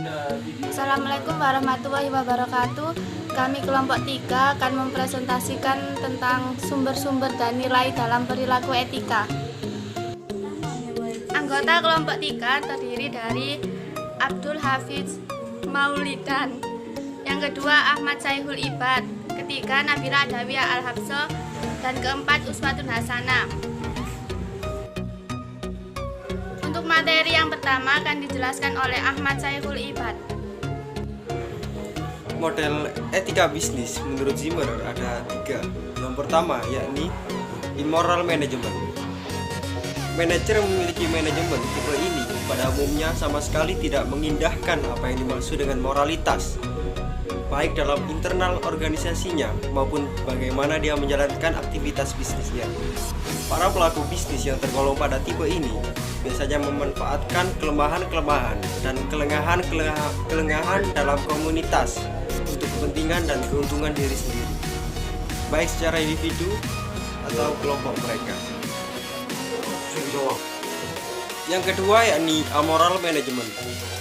Assalamualaikum warahmatullahi wabarakatuh. Kami kelompok 3 akan mempresentasikan tentang sumber-sumber dan nilai dalam perilaku etika. Anggota kelompok 3 terdiri dari Abdul Hafiz Maulidan, yang kedua Ahmad Saihul Ibad, ketiga Nabila Adawiyah Al-Habsah, dan keempat Uswatun Hasanah. Untuk materi yang pertama akan dijelaskan oleh Ahmad Saihul Ibad. Model etika bisnis menurut Zimmer ada 3. Yang pertama yakni immoral management. Manajer yang memiliki manajemen tipe ini pada umumnya sama sekali tidak mengindahkan apa yang dimaksud dengan moralitas, baik dalam internal organisasinya maupun bagaimana dia menjalankan aktivitas bisnisnya. Para pelaku bisnis yang tergolong pada tipe ini biasanya memanfaatkan kelemahan-kelemahan dan kelengahan dalam komunitas untuk kepentingan dan keuntungan diri sendiri, baik secara individu atau kelompok mereka. Yang kedua yakni amoral management.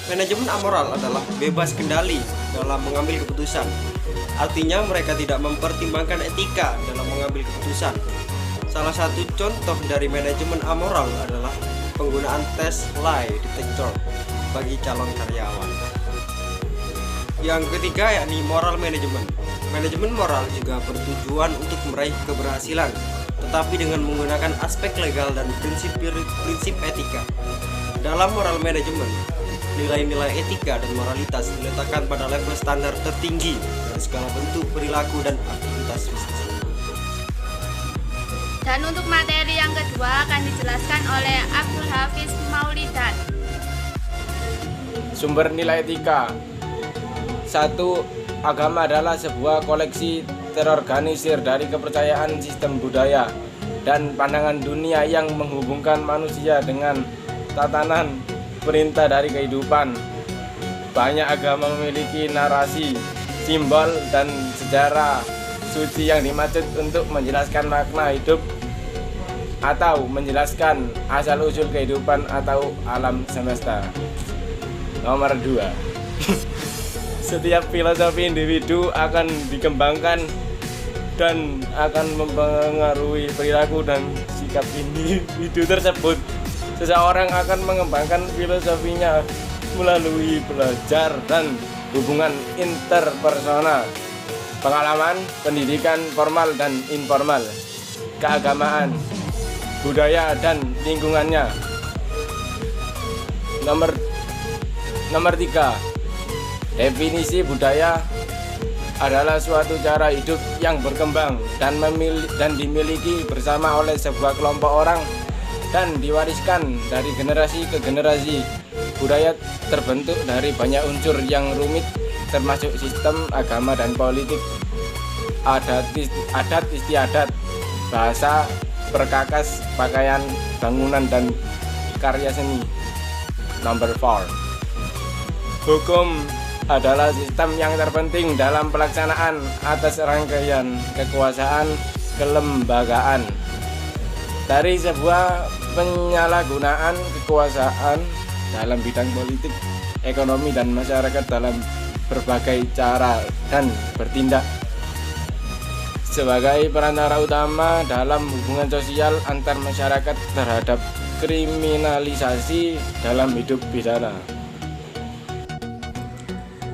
Manajemen amoral adalah bebas kendali dalam mengambil keputusan. Artinya mereka tidak mempertimbangkan etika dalam mengambil keputusan. Salah satu contoh dari manajemen amoral adalah penggunaan tes lie detector bagi calon karyawan. Yang ketiga yakni moral management. Manajemen moral juga bertujuan untuk meraih keberhasilan, tetapi dengan menggunakan aspek legal dan prinsip etika. Dalam moral management, nilai-nilai etika dan moralitas diletakkan pada level standar tertinggi dari segala bentuk perilaku dan aktivitas bisnis. Dan untuk materi yang kedua akan dijelaskan oleh Abdul Hafiz Maulidan. Sumber nilai etika. 1. Agama adalah sebuah koleksi terorganisir dari kepercayaan, sistem budaya, dan pandangan dunia yang menghubungkan manusia dengan tatanan perintah dari kehidupan. Banyak agama memiliki narasi, simbol, dan sejarah suci yang dimaksud untuk menjelaskan makna hidup atau menjelaskan asal-usul kehidupan atau alam semesta. Nomor 2. Setiap filosofi individu akan dikembangkan dan akan mempengaruhi perilaku dan sikap individu tersebut. Seseorang akan mengembangkan filosofinya melalui belajar dan hubungan interpersonal, pengalaman, pendidikan formal dan informal, keagamaan, budaya, dan lingkungannya. Nomor 3. Definisi budaya adalah suatu cara hidup yang berkembang dan dimiliki bersama oleh sebuah kelompok orang dan diwariskan dari generasi ke generasi. Budaya terbentuk dari banyak unsur yang rumit, termasuk sistem, agama, dan politik, adat istiadat, bahasa, perkakas, pakaian, bangunan, dan karya seni. Nomor 4. Hukum adalah sistem yang terpenting dalam pelaksanaan atas rangkaian kekuasaan kelembagaan. Dari sebuah penyalahgunaan kekuasaan dalam bidang politik, ekonomi, dan masyarakat dalam berbagai cara dan bertindak sebagai perantara utama dalam hubungan sosial antar masyarakat terhadap kriminalisasi dalam hidup pidana.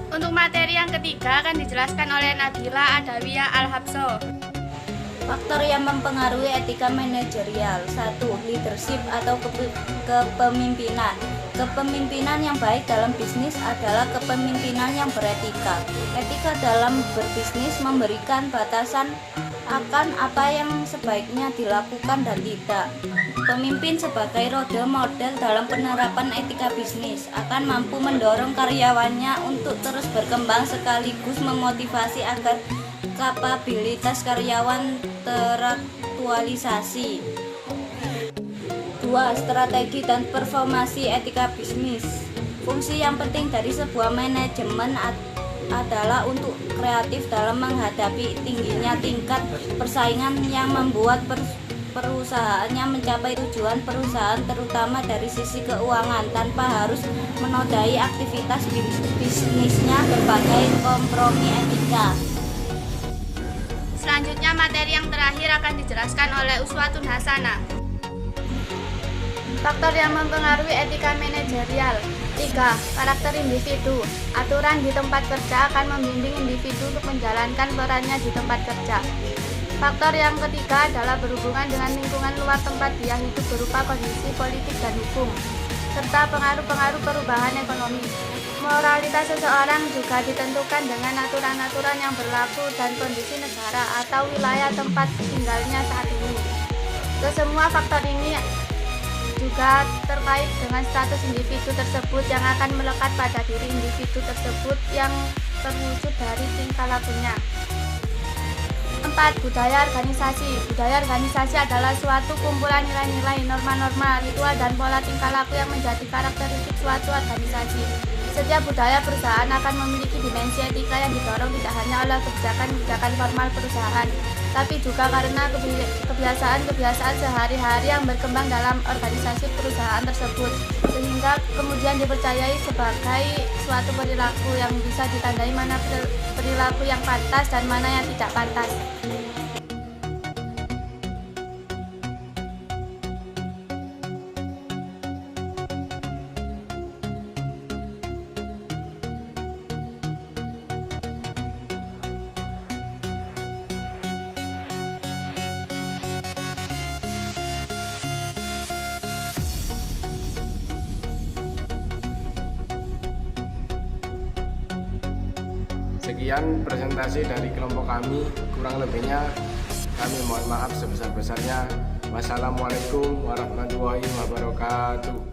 Untuk materi yang ketiga akan dijelaskan oleh Nabila Adawiyah Al-Habsah. Faktor yang mempengaruhi etika manajerial. 1. Leadership atau kepemimpinan. Kepemimpinan yang baik dalam bisnis adalah kepemimpinan yang beretika. Etika dalam berbisnis memberikan batasan akan apa yang sebaiknya dilakukan dan tidak. Pemimpin sebagai role model dalam penerapan etika bisnis akan mampu mendorong karyawannya untuk terus berkembang sekaligus memotivasi agar kapabilitas karyawan teraktualisasi. 2. Strategi dan performasi etika bisnis. Fungsi yang penting dari sebuah manajemen adalah untuk kreatif dalam menghadapi tingginya tingkat persaingan yang membuat perusahaannya mencapai tujuan perusahaan terutama dari sisi keuangan tanpa harus menodai aktivitas bisnisnya berbagai kompromi etika. Selanjutnya materi yang terakhir akan dijelaskan oleh Uswatun Hasanah. Faktor yang mempengaruhi etika manajerial. 3. Karakter individu. Aturan di tempat kerja akan membimbing individu untuk menjalankan perannya di tempat kerja. Faktor yang ketiga adalah berhubungan dengan lingkungan luar tempat dia hidup berupa kondisi politik dan hukum, serta pengaruh-pengaruh perubahan ekonomi. Moralitas seseorang juga ditentukan dengan aturan-aturan yang berlaku dan kondisi negara atau wilayah tempat tinggalnya saat ini. Kesemua faktor ini juga terkait dengan status individu tersebut yang akan melekat pada diri individu tersebut yang terwujud dari tingkah lakunya. 4. Budaya organisasi. Budaya organisasi adalah suatu kumpulan nilai-nilai, norma-norma, ritual, dan pola tingkah laku yang menjadi karakteristik suatu organisasi. Setiap budaya perusahaan akan memiliki dimensi etika yang didorong tidak hanya oleh kebijakan-kebijakan formal perusahaan, tapi juga karena kebiasaan-kebiasaan sehari-hari yang berkembang dalam organisasi perusahaan tersebut, sehingga kemudian dipercayai sebagai suatu perilaku yang bisa ditandai mana perilaku yang pantas dan mana yang tidak pantas. Sekian presentasi dari kelompok kami, kurang lebihnya kami mohon maaf sebesar-besarnya. Wassalamualaikum warahmatullahi wabarakatuh.